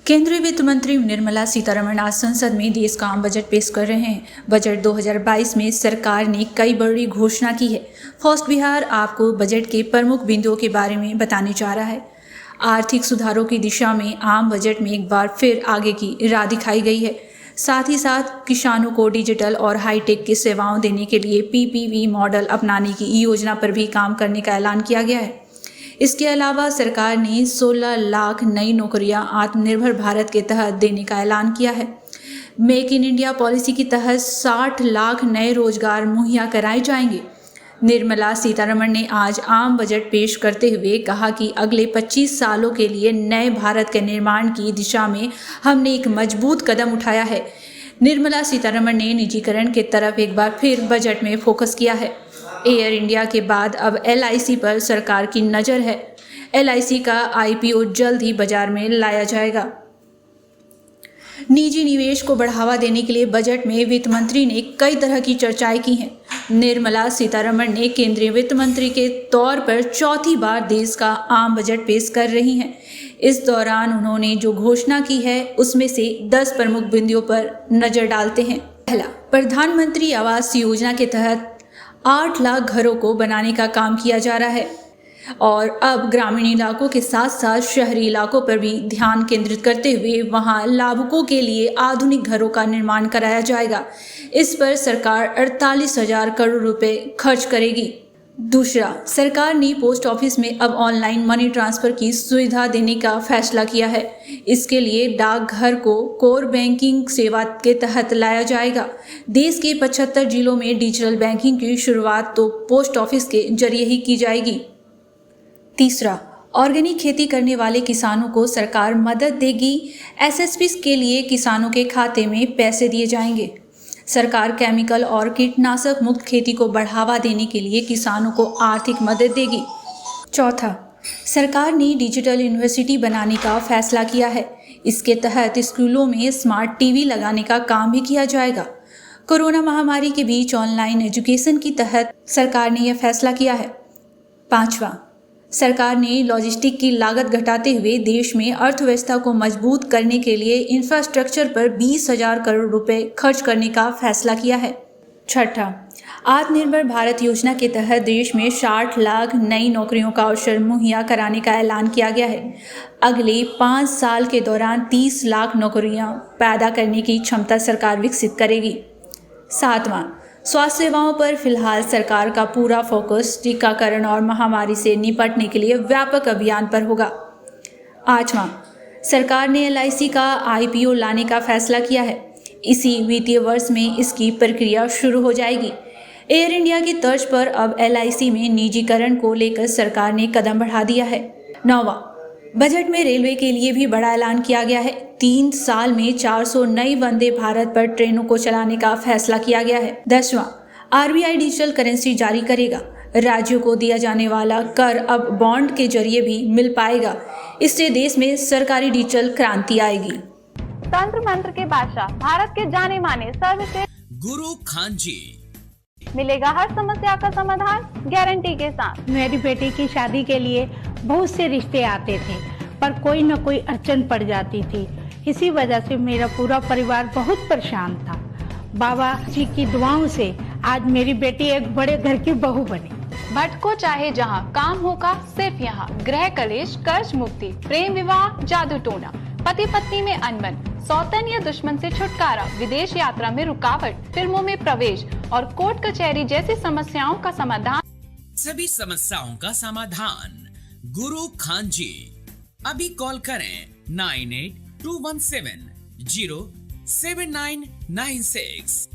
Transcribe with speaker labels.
Speaker 1: केंद्रीय वित्त मंत्री निर्मला सीतारमण आज संसद में देश का आम बजट पेश कर रहे हैं। बजट 2022 में सरकार ने कई बड़ी घोषणा की है। फर्स्ट बिहार आपको बजट के प्रमुख बिंदुओं के बारे में बताने जा रहा है। आर्थिक सुधारों की दिशा में आम बजट में एक बार फिर आगे की राह दिखाई गई है। साथ ही साथ किसानों को डिजिटल और हाईटेक की सेवाओं देने के लिए पीपीपी मॉडल अपनाने की योजना पर भी काम करने का ऐलान किया गया है। इसके अलावा सरकार ने 16 लाख नई नौकरियां आत्मनिर्भर भारत के तहत देने का ऐलान किया है। मेक इन इंडिया पॉलिसी के तहत 60 लाख नए रोजगार मुहैया कराए जाएंगे। निर्मला सीतारमण ने आज आम बजट पेश करते हुए कहा कि अगले 25 सालों के लिए नए भारत के निर्माण की दिशा में हमने एक मजबूत कदम उठाया है। निर्मला सीतारमण ने निजीकरण के तरफ एक बार फिर बजट में फोकस किया है। एयर इंडिया के बाद अब LIC पर सरकार की नज़र है। LIC का IPO जल्द ही बाजार में लाया जाएगा। निजी निवेश को बढ़ावा देने के लिए बजट में वित्त मंत्री ने कई तरह की चर्चाएं की हैं। निर्मला सीतारमण ने केंद्रीय वित्त मंत्री के तौर पर चौथी बार देश का आम बजट पेश कर रही हैं। इस दौरान उन्होंने जो घोषणा की है उसमें से 10 प्रमुख बिंदुओं पर नजर डालते हैं। पहला, प्रधानमंत्री आवास योजना के तहत 8 लाख घरों को बनाने का काम किया जा रहा है और अब ग्रामीण इलाकों के साथ साथ शहरी इलाकों पर भी ध्यान केंद्रित करते हुए वहां लाभुकों के लिए आधुनिक घरों का निर्माण कराया जाएगा। इस पर सरकार 48,000 करोड़ रुपए खर्च करेगी। दूसरा, सरकार ने पोस्ट ऑफिस में अब ऑनलाइन मनी ट्रांसफर की सुविधा देने का फैसला किया है। इसके लिए डाकघर को कोर बैंकिंग सेवा के तहत लाया जाएगा। देश के 75 जिलों में डिजिटल बैंकिंग की शुरुआत तो पोस्ट ऑफिस के जरिए ही की जाएगी। तीसरा, ऑर्गेनिक खेती करने वाले किसानों को सरकार मदद देगी। SSP के लिए किसानों के खाते में पैसे दिए जाएंगे। सरकार केमिकल और कीटनाशक मुक्त खेती को बढ़ावा देने के लिए किसानों को आर्थिक मदद देगी। चौथा, सरकार ने डिजिटल यूनिवर्सिटी बनाने का फैसला किया है। इसके तहत स्कूलों में स्मार्ट TV लगाने का काम भी किया जाएगा। कोरोना महामारी के बीच ऑनलाइन एजुकेशन के तहत सरकार ने यह फैसला किया है। पांचवा, सरकार ने लॉजिस्टिक की लागत घटाते हुए देश में अर्थव्यवस्था को मजबूत करने के लिए इंफ्रास्ट्रक्चर पर 20,000 करोड़ रुपए खर्च करने का फैसला किया है। छठा, आत्मनिर्भर भारत योजना के तहत देश में 60 लाख नई नौकरियों का अवसर मुहैया कराने का ऐलान किया गया है। अगले 5 साल के दौरान 30 लाख नौकरियां पैदा करने की क्षमता सरकार विकसित करेगी। सातवां, स्वास्थ्य सेवाओं पर फिलहाल सरकार का पूरा फोकस टीकाकरण और महामारी से निपटने के लिए व्यापक अभियान पर होगा। आठवां, सरकार ने LIC का IPO लाने का फैसला किया है। इसी वित्तीय वर्ष में इसकी प्रक्रिया शुरू हो जाएगी। एयर इंडिया की तर्ज पर अब LIC में निजीकरण को लेकर सरकार ने कदम बढ़ा दिया है। नौवां, बजट में रेलवे के लिए भी बड़ा ऐलान किया गया है। 3 साल में 400 नई वंदे भारत पर ट्रेनों को चलाने का फैसला किया गया है। 10वां, RBI डिजिटल करेंसी जारी करेगा। राज्यों को दिया जाने वाला कर अब बॉन्ड के जरिए भी मिल पाएगा। इससे देश में सरकारी डिजिटल क्रांति आएगी।
Speaker 2: तंत्र मंत्र के बादशाह, भारत के जाने माने सर्वश्रेष्ठ
Speaker 3: गुरु खान जी
Speaker 2: मिलेगा हर समस्या का समाधान गारंटी के साथ।
Speaker 4: मेरी बेटी की शादी के लिए बहुत से रिश्ते आते थे, पर कोई न कोई अड़चन पड़ जाती थी। इसी वजह से मेरा पूरा परिवार बहुत परेशान था। बाबा जी की दुआओं से आज मेरी बेटी एक बड़े घर की बहू बनी।
Speaker 5: भटको चाहे जहां, काम होगा सिर्फ यहाँ। गृह कलेश, कर्ज मुक्ति, प्रेम विवाह, जादू टोना, पति पत्नी में अनबन, सौतन या दुश्मन से छुटकारा, विदेश यात्रा में रुकावट, फिल्मों में प्रवेश और कोर्ट कचहरी जैसी समस्याओं का समाधान।
Speaker 3: सभी समस्याओं का समाधान गुरु खान जी। अभी कॉल करें 9821707996।